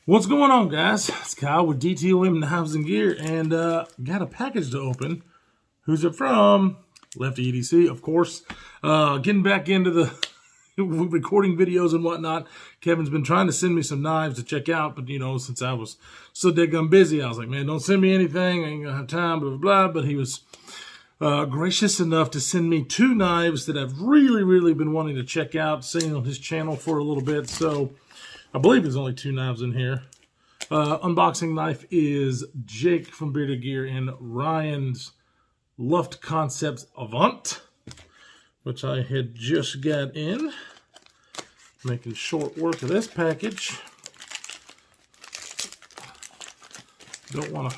What's going on, guys? It's Kyle with DTOM Knives and Gear, and got a package to open. Who's it from? LeftyEDC, of course. Getting back into the recording videos and whatnot. Kevin's been trying to send me some knives to check out, but since I was so daggum busy, I was like, man, don't send me anything. I ain't gonna have time, blah, blah, blah. But he was gracious enough to send me two knives that I've really been wanting to check out, seen on his channel for a little bit. So I believe there's only two knives in here. Unboxing knife is Jake from Bearded Gear and Ryan's Luft Concepts Avant, which I had just got in. Making short work of this package. Don't want to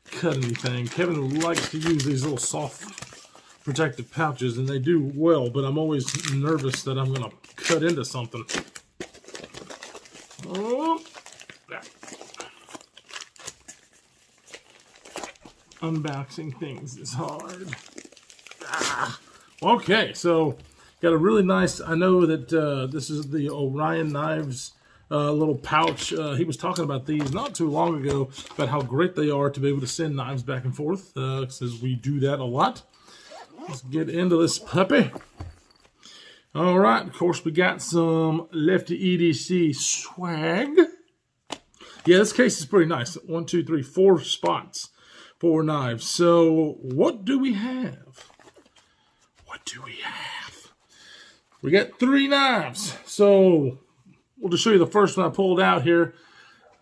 cut anything. Kevin likes to use these little soft protective pouches, and they do well, but I'm always nervous that I'm going to cut into something. Oh, unboxing things is hard. Okay, so got a really nice, I know that this is the Orion Knives little pouch. He was talking about these not too long ago, about how great they are to be able to send knives back and forth, since we do that a lot. Let's get into this puppy. All right, of course, we got some LeftyEDC swag. Yeah, this case is pretty nice. 1, 2, 3, 4 spots, 4 knives. So what do we have? What do we have? We got 3 knives. So we'll just show you the first one I pulled out here.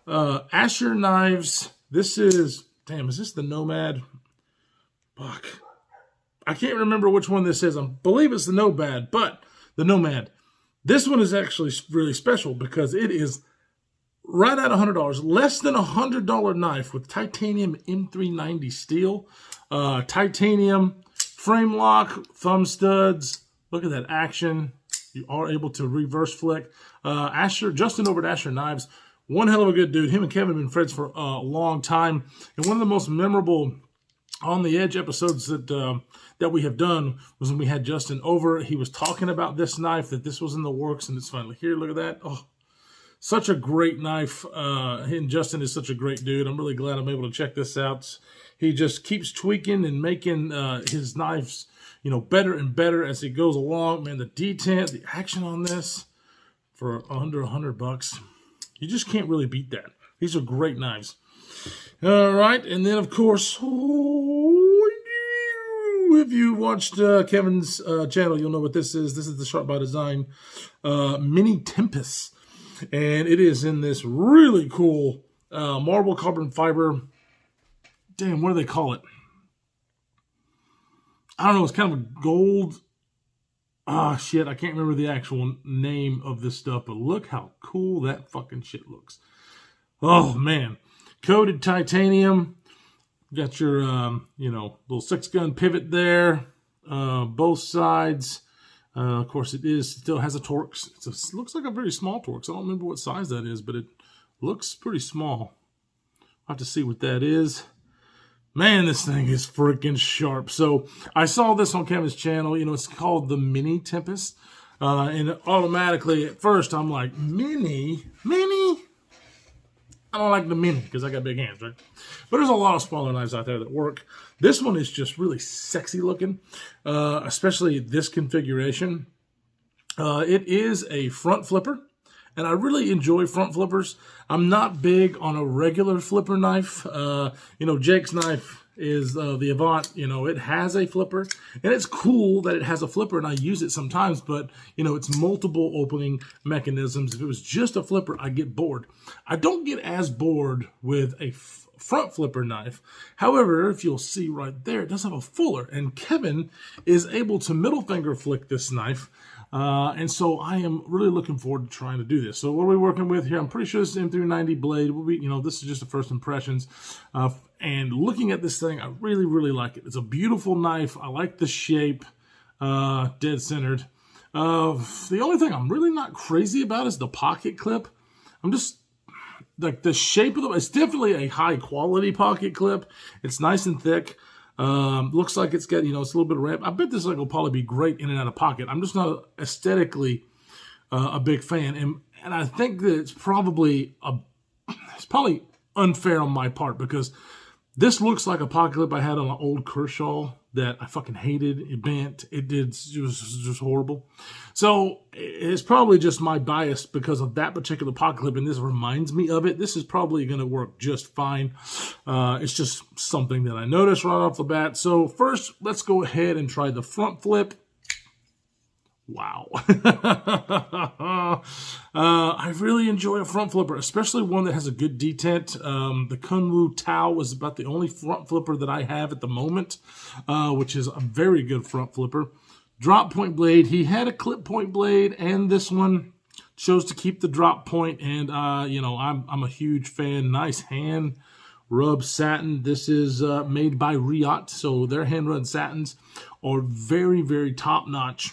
Asher Knives. This is, damn, is this the Nomad? Fuck. I can't remember which one this is. I believe it's the Nomad, but the Nomad. This one is actually really special because it is right at $100, less than $100 knife with titanium M390 steel, titanium frame lock, thumb studs. Look at that action. You are able to reverse flick. Justin over at Asher Knives, one hell of a good dude. Him and Kevin have been friends for a long time, and one of the most memorable On the Edge episodes that we have done was when we had Justin over. He was talking about this knife, that this was in the works, and it's finally here. Look at that. Oh, such a great knife. And Justin is such a great dude. I'm really glad I'm able to check this out. He just keeps tweaking and making his knives, better and better as he goes along. Man, the detent, the action on this for under $100, you just can't really beat that. These are great knives. All right, and then of course, if you watched Kevin's channel, you'll know what this is. This is the Sharp by Design Mini Tempest, and it is in this really cool marble carbon fiber. Damn, what do they call it? I don't know. It's kind of a gold. Shit, I can't remember the actual name of this stuff, but look how cool that fucking shit looks. Oh man, coated titanium. Got your, little 6-gun pivot there, both sides. Of course, still has a Torx. It looks like a very small Torx. I don't remember what size that is, but it looks pretty small. I'll have to see what that is. Man, this thing is freaking sharp. So I saw this on Kevin's channel. It's called the Mini Tempest. And automatically, at first, I'm like, Mini? I don't like the Mini because I got big hands, right? But there's a lot of smaller knives out there that work. This one is just really sexy looking, especially this configuration. It is a front flipper, and I really enjoy front flippers. I'm not big on a regular flipper knife. Jake's knife is the Avant. It has a flipper, and it's cool that it has a flipper, and I use it sometimes, but it's multiple opening mechanisms. If it was just a flipper, I get bored. I don't get as bored with a front flipper knife. However, if you'll see right there, it does have a fuller, and Kevin is able to middle finger flick this knife. And so I am really looking forward to trying to do this. So what are we working with here? I'm pretty sure this is M390 blade. This is just the first impressions. And looking at this thing, I really like it. It's a beautiful knife. I like the shape, dead centered. The only thing I'm really not crazy about is the pocket clip. I'm just like the shape of it's definitely a high quality pocket clip. It's nice and thick. Looks like it's got, it's a little bit of ramp. I bet this thing will probably be great in and out of pocket. I'm just not aesthetically a big fan. And I think that it's probably it's probably unfair on my part because this looks like a pocket clip I had on an old Kershaw that I fucking hated. It bent. It was just horrible. So it's probably just my bias because of that particular pocket clip, and this reminds me of it. This is probably going to work just fine. It's just something that I noticed right off the bat. So first, let's go ahead and try the front flip. Wow. I really enjoy a front flipper, especially one that has a good detent. The Kunwu Tao is about the only front flipper that I have at the moment, which is a very good front flipper. Drop point blade. He had a clip point blade, and this one chose to keep the drop point, and you know, I'm a huge fan. Nice hand rub satin. This is made by Riot, so their hand rub satins are very, very top notch.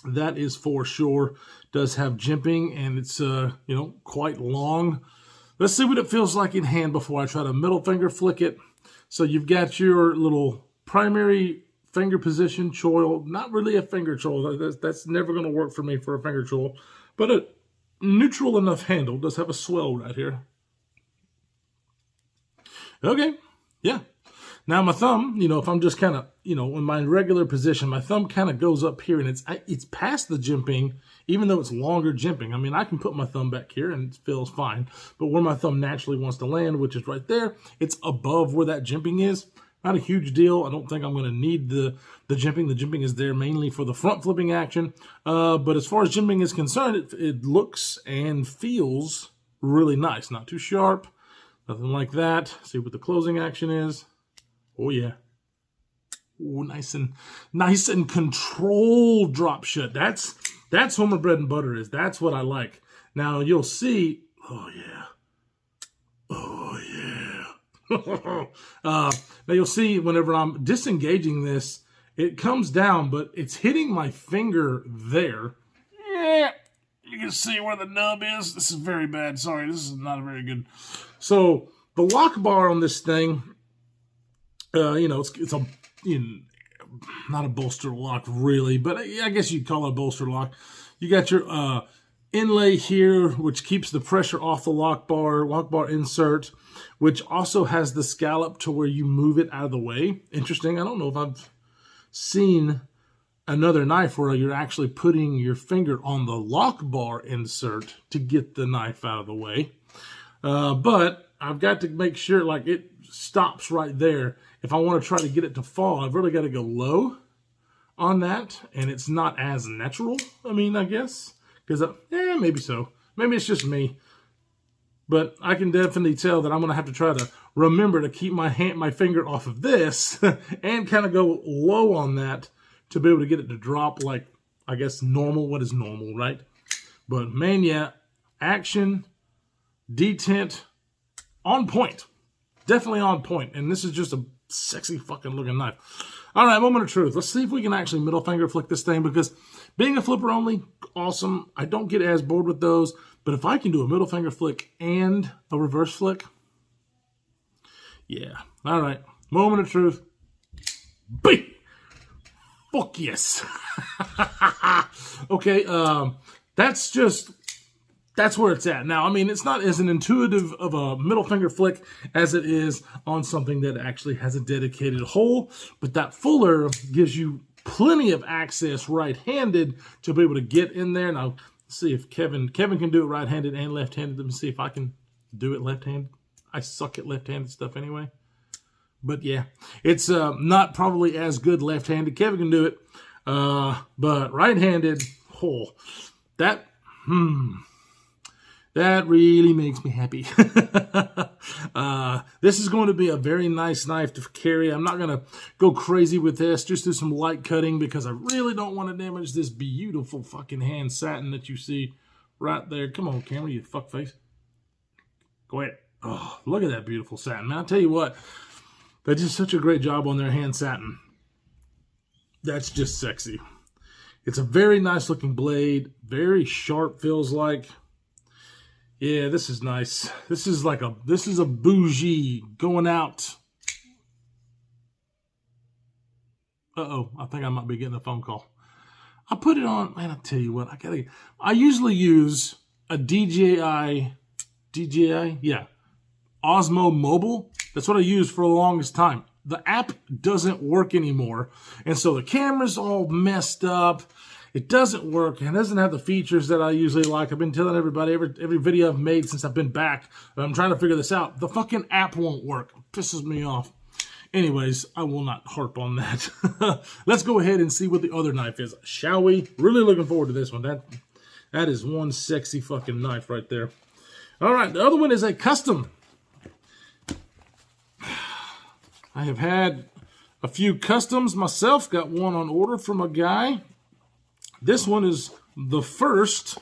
That is for sure. Does have jimping, and it's you know, quite long. Let's see what it feels like in hand before I try to middle finger flick it. So you've got your little primary finger position choil. Not really a finger choil. That's never going to work for me for a finger choil. But a neutral enough handle. Does have a swell right here. Okay, yeah. Now my thumb, you know, if I'm just kind of, you know, in my regular position, my thumb kind of goes up here, and it's past the jimping, even though it's longer jimping. I mean, I can put my thumb back here and it feels fine. But where my thumb naturally wants to land, which is right there, it's above where that jimping is. Not a huge deal. I don't think I'm going to need the jimping. The jimping is there mainly for the front flipping action. But as far as jimping is concerned, it looks and feels really nice. Not too sharp. Nothing like that. See what the closing action is. Oh yeah. Oh, nice and controlled drop shut. That's where my bread and butter is. That's what I like. Now you'll see. Oh yeah. Oh yeah. Now you'll see whenever I'm disengaging this, it comes down, but it's hitting my finger there. Yeah. You can see where the nub is. This is very bad. Sorry, this is not very good. So the lock bar on this thing. You know, it's a, you know, not a bolster lock really, but I guess you'd call it a bolster lock. You got your inlay here, which keeps the pressure off the lock bar insert, which also has the scallop to where you move it out of the way. Interesting. I don't know if I've seen another knife where you're actually putting your finger on the lock bar insert to get the knife out of the way. But I've got to make sure like it stops right there. If I want to try to get it to fall, I've really got to go low on that, and it's not as natural. I mean, I guess, because maybe so. Maybe it's just me, but I can definitely tell that I'm going to have to try to remember to keep my finger off of this and kind of go low on that to be able to get it to drop like, I guess, normal. What is normal, right? But man, yeah, action, detent, on point. Definitely on point. And this is just a sexy fucking looking knife. All right, moment of truth. Let's see if we can actually middle finger flick this thing, because being a flipper only, awesome. I don't get as bored with those, but if I can do a middle finger flick and a reverse flick, yeah. All right, moment of truth. Bing! Fuck yes. Okay, that's where it's at. Now, I mean, it's not as an intuitive of a middle finger flick as it is on something that actually has a dedicated hole, but that fuller gives you plenty of access right-handed to be able to get in there. Now, let's see if Kevin can do it right-handed and left-handed. Let me see if I can do it left-handed. I suck at left-handed stuff anyway. But yeah, it's not probably as good left-handed. Kevin can do it, but right-handed, oh, that really makes me happy. This is going to be a very nice knife to carry. I'm not going to go crazy with this. Just do some light cutting because I really don't want to damage this beautiful fucking hand satin that you see right there. Come on, camera, you fuckface. Go ahead. Oh, look at that beautiful satin. Man, I'll tell you what. They did such a great job on their hand satin. That's just sexy. It's a very nice looking blade. Very sharp, feels like. Yeah, this is nice. This is a bougie going out. Uh-oh, I think I might be getting a phone call. I put it on, man, I'll tell you what, I usually use a DJI, yeah, Osmo Mobile. That's what I used for the longest time. The app doesn't work anymore, and so the camera's all messed up. It doesn't work, and it doesn't have the features that I usually like. I've been telling everybody, every video I've made since I've been back, that I'm trying to figure this out. The fucking app won't work. It pisses me off. Anyways, I will not harp on that. Let's go ahead and see what the other knife is, shall we? Really looking forward to this one. That is one sexy fucking knife right there. All right, the other one is a custom. I have had a few customs myself. Got one on order from a guy. This one is the first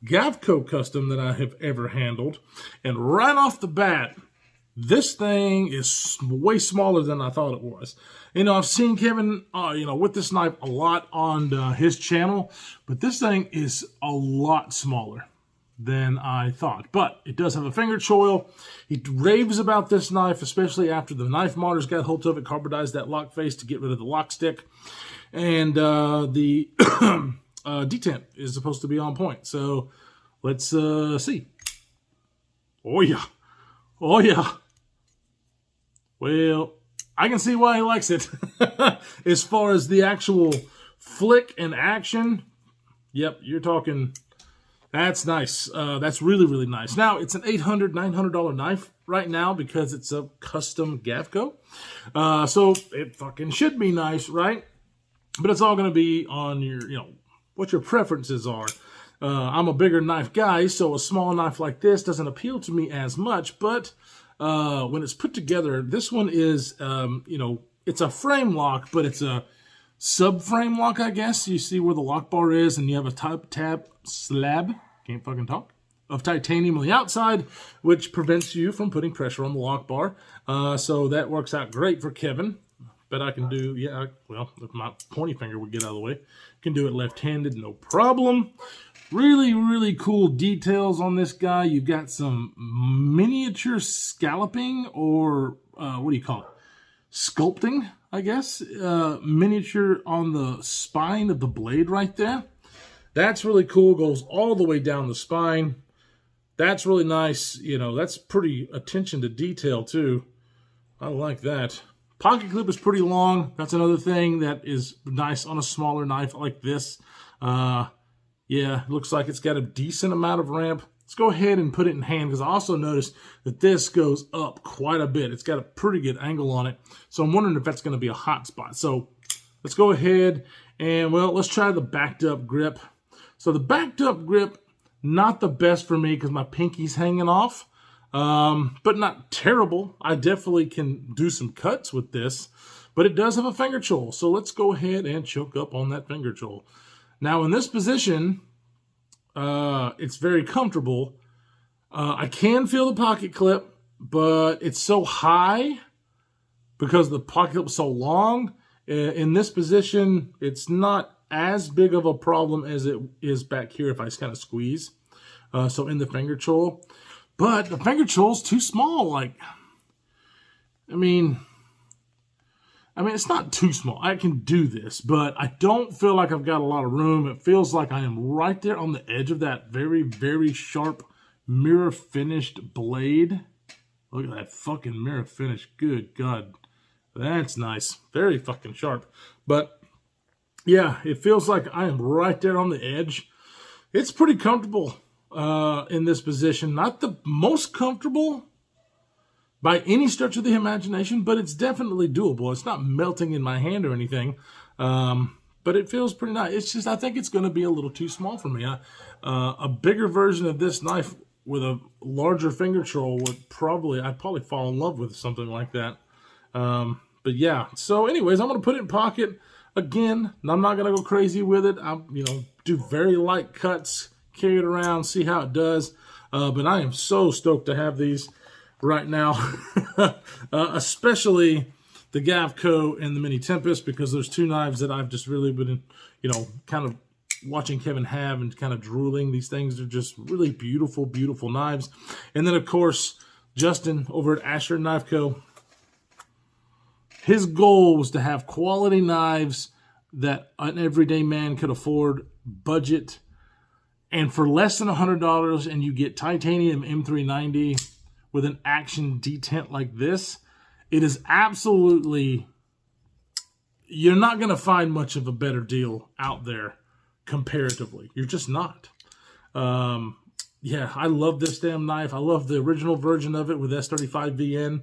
Galco custom that I have ever handled. And right off the bat, this thing is way smaller than I thought it was. You know, I've seen Kevin, with this knife a lot on his channel, but this thing is a lot smaller than I thought. But it does have a finger choil. He raves about this knife, especially after the knife modders got hold of it, carbonized that lock face to get rid of the lock stick. And the detent is supposed to be on point. So let's see. Oh, yeah. Oh, yeah. Well, I can see why he likes it. As far as the actual flick and action, yep, you're talking, that's nice. That's really, really nice. Now, it's an $800, $900 knife right now because it's a custom Galco. So it fucking should be nice, right? But it's all going to be on your, what your preferences are. I'm a bigger knife guy, so a small knife like this doesn't appeal to me as much, but when it's put together, this one is, it's a frame lock, but it's a sub-frame lock, I guess. You see where the lock bar is, and you have a tab slab, can't fucking talk, of titanium on the outside, which prevents you from putting pressure on the lock bar. So that works out great for Kevin. But I can do, if my pointy finger would get out of the way, can do it left-handed, no problem. Really, really cool details on this guy. You've got some miniature scalloping, or what do you call it? Sculpting, I guess. Miniature on the spine of the blade right there. That's really cool. Goes all the way down the spine. That's really nice. That's pretty attention to detail, too. I like that. Pocket clip is pretty long. That's another thing that is nice on a smaller knife like this. Yeah, looks like it's got a decent amount of ramp. Let's go ahead and put it in hand, because I also noticed that this goes up quite a bit. It's got a pretty good angle on it. So I'm wondering if that's going to be a hot spot. So let's go ahead and, let's try the backed up grip. So the backed up grip, not the best for me because my pinky's hanging off. But not terrible. I definitely can do some cuts with this, but it does have a finger choil. So let's go ahead and choke up on that finger choil. Now in this position, it's very comfortable. I can feel the pocket clip, but it's so high because the pocket clip is so long. In this position, it's not as big of a problem as it is back here if I just kind of squeeze. So in the finger choil. But the finger choil's too small. I mean, it's not too small. I can do this, but I don't feel like I've got a lot of room. It feels like I am right there on the edge of that very, very sharp mirror finished blade. Look at that fucking mirror finish. Good God. That's nice. Very fucking sharp. But yeah, it feels like I am right there on the edge. It's pretty comfortable. In this position, not the most comfortable by any stretch of the imagination, but it's definitely doable. It's not melting in my hand or anything, but it feels pretty nice. It's just, I think it's going to be a little too small for me. A bigger version of this knife with a larger finger choil I'd probably fall in love with something like that. But yeah, so anyways, I'm going to put it in pocket again. I'm not going to go crazy with it. I'm, do very light cuts, carry it around, see how it does. But I am so stoked to have these right now, especially the Galco and the Mini Tempest, because there's two knives that I've just really been, kind of watching Kevin have and kind of drooling. These things are just really beautiful, beautiful knives. And then, of course, Justin over at Asher Knife Co., his goal was to have quality knives that an everyday man could afford, budget, and for less than $100, and you get titanium M390 with an action detent like this, it is absolutely, you're not going to find much of a better deal out there comparatively. You're just not. Yeah, I love this damn knife. I love the original version of it with S35VN.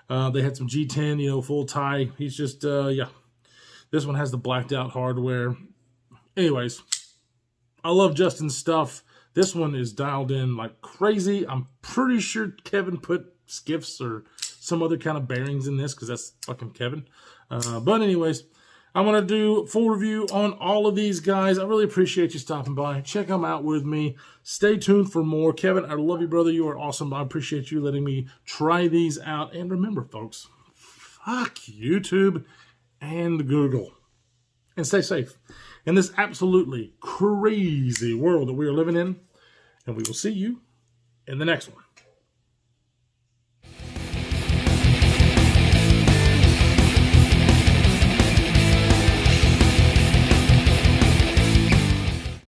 They had some G10, you know, full tie. He's just, yeah. This one has the blacked out hardware. Anyways, I love Justin's stuff. This one is dialed in like crazy. I'm pretty sure Kevin put skiffs or some other kind of bearings in this because that's fucking Kevin. But anyways, I'm going to do a full review on all of these guys. I really appreciate you stopping by. Check them out with me. Stay tuned for more. Kevin, I love you, brother. You are awesome. I appreciate you letting me try these out. And remember, folks, fuck YouTube and Google. And stay safe in this absolutely crazy world that we are living in. And we will see you in the next one.